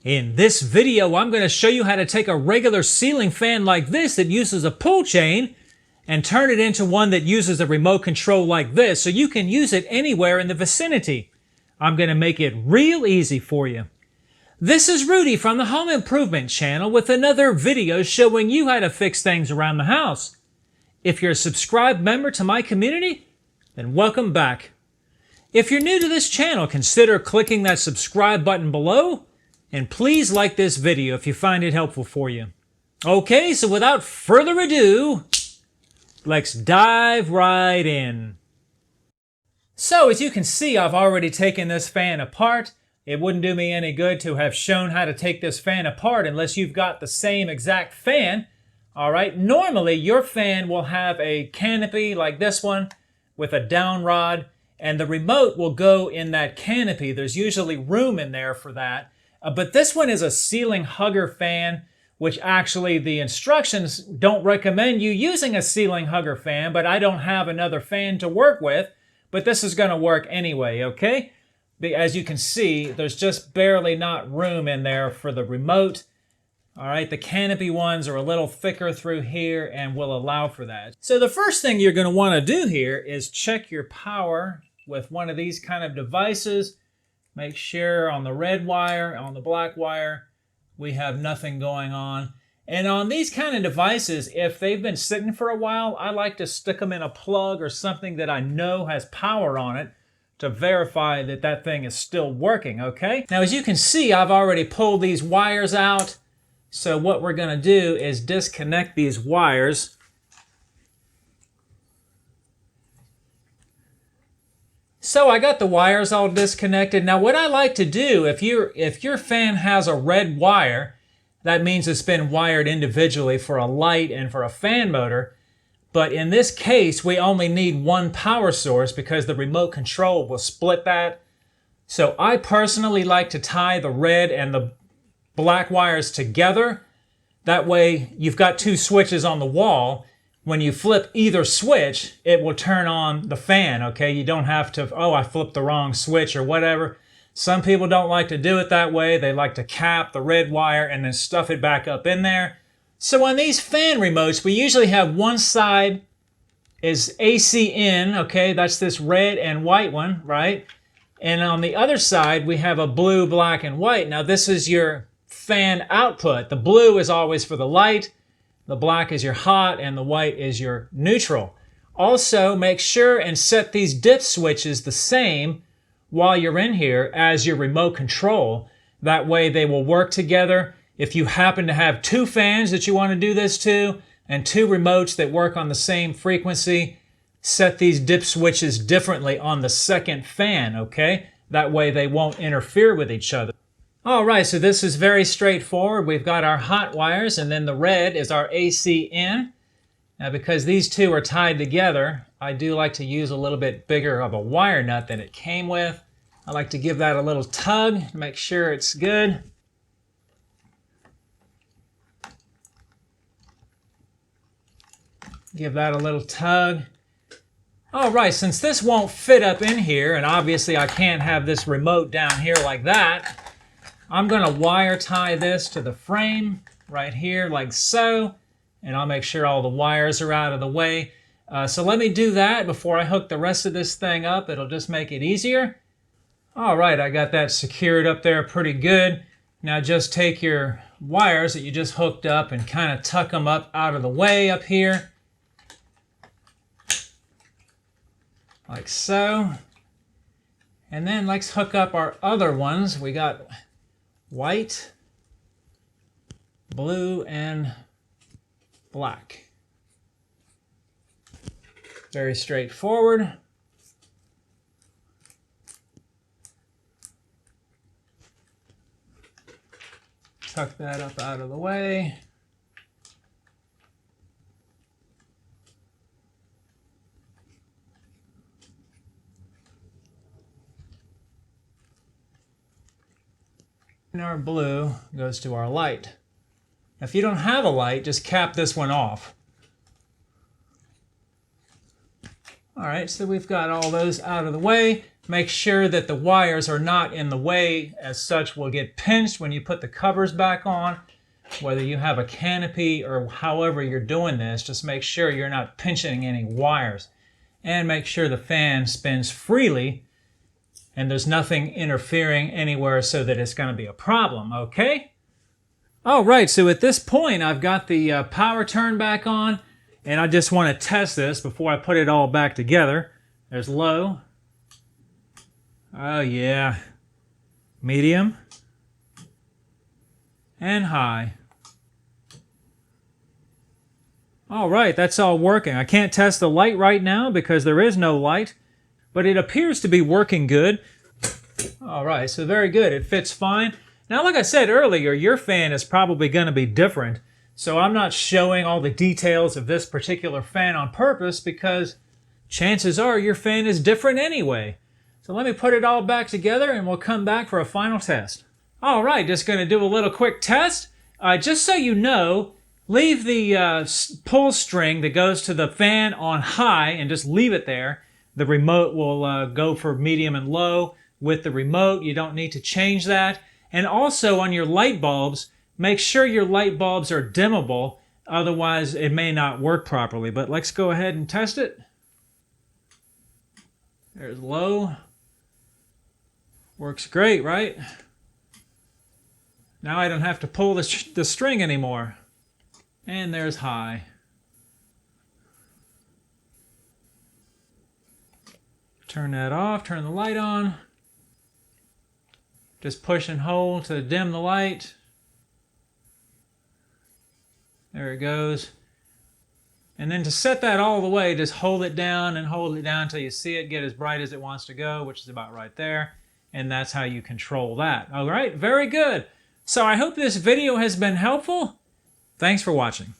In this video, I'm going to show you how to take a regular ceiling fan like this that uses a pull chain and turn it into one that uses a remote control like this so you can use it anywhere in the vicinity. I'm going to make it real easy for you. This is Rudy from the Home Improvement channel with another video showing you how to fix things around the house. If you're a subscribed member to my community, then welcome back. If you're new to this channel, consider clicking that subscribe button below. And please like this video if you find it helpful for you. Okay, so without further ado, let's dive right in. So as you can see, I've already taken this fan apart. It wouldn't do me any good to have shown how to take this fan apart unless you've got the same exact fan. All right, normally your fan will have a canopy like this one with a down rod, and the remote will go in that canopy. There's usually room in there for that. But this one is a ceiling hugger fan, which actually the instructions don't recommend you using a ceiling hugger fan, but I don't have another fan to work with. But this is going to work anyway, okay? As you can see, there's just barely not room in there for the remote. All right, the canopy ones are a little thicker through here and will allow for that. So the first thing you're going to want to do here is check your power with one of these kind of devices. Make sure on the red wire, on the black wire, we have nothing going on. And on these kind of devices, if they've been sitting for a while, I like to stick them in a plug or something that I know has power on it to verify that that thing is still working, okay? Now, as you can see, I've already pulled these wires out. So what we're going to do is disconnect these wires. So I got the wires all disconnected. Now what I like to do, if your fan has a red wire, that means it's been wired individually for a light and for a fan motor. But in this case, we only need one power source because the remote control will split that. So I personally like to tie the red and the black wires together. That way you've got two switches on the wall. When you flip either switch, it will turn on the fan, okay? You don't have to, oh, I flipped the wrong switch or whatever. Some people don't like to do it that way. They like to cap the red wire and then stuff it back up in there. So on these fan remotes, we usually have one side is AC in, okay? That's this red and white one, right? And on the other side, we have a blue, black, and white. Now this is your fan output. The blue is always for the light. The black is your hot and the white is your neutral. Also, make sure and set these dip switches the same while you're in here as your remote control. That way they will work together. If you happen to have two fans that you want to do this to and two remotes that work on the same frequency, set these dip switches differently on the second fan, okay? That way they won't interfere with each other. All right, so this is very straightforward. We've got our hot wires, and then the red is our AC in. Now, because these two are tied together, I do like to use a little bit bigger of a wire nut than it came with. I like to give that a little tug to make sure it's good. Give that a little tug. All right, since this won't fit up in here, and obviously I can't have this remote down here like that, I'm going to wire tie this to the frame right here like so, and I'll make sure all the wires are out of the way. So let me do that before I hook the rest of this thing up. It'll just make it easier. All right, I got that secured up there pretty good. Now just take your wires that you just hooked up and kind of tuck them up out of the way up here. Like so. And then let's hook up our other ones. We got white, blue, and black. Very straightforward. Tuck that up out of the way. And our blue goes to our light. If you don't have a light, just cap this one off. All right, so we've got all those out of the way. Make sure that the wires are not in the way, as such will get pinched when you put the covers back on. Whether you have a canopy or however you're doing this, just make sure you're not pinching any wires. And make sure the fan spins freely and there's nothing interfering anywhere so that it's going to be a problem, okay? All right, so at this point I've got the power turned back on, and I just want to test this before I put it all back together. There's low. Oh yeah. Medium. And high. All right, that's all working. I can't test the light right now because there is no light, but it appears to be working good. All right, so very good. It fits fine. Now, like I said earlier, your fan is probably going to be different, so I'm not showing all the details of this particular fan on purpose because chances are your fan is different anyway. So let me put it all back together and we'll come back for a final test. All right, just going to do a little quick test. Just so you know, leave the pull string that goes to the fan on high and just leave it there. The remote will go for medium and low with the remote. You don't need to change that. And also on your light bulbs, make sure your light bulbs are dimmable. Otherwise, it may not work properly. But let's go ahead and test it. There's low. Works great, right? Now I don't have to pull the string anymore. And there's high. Turn that off, turn the light on. Just push and hold to dim the light. There it goes. And then to set that all the way, just hold it down and hold it down until you see it get as bright as it wants to go, which is about right there. And that's how you control that. All right, very good. So I hope this video has been helpful. Thanks for watching.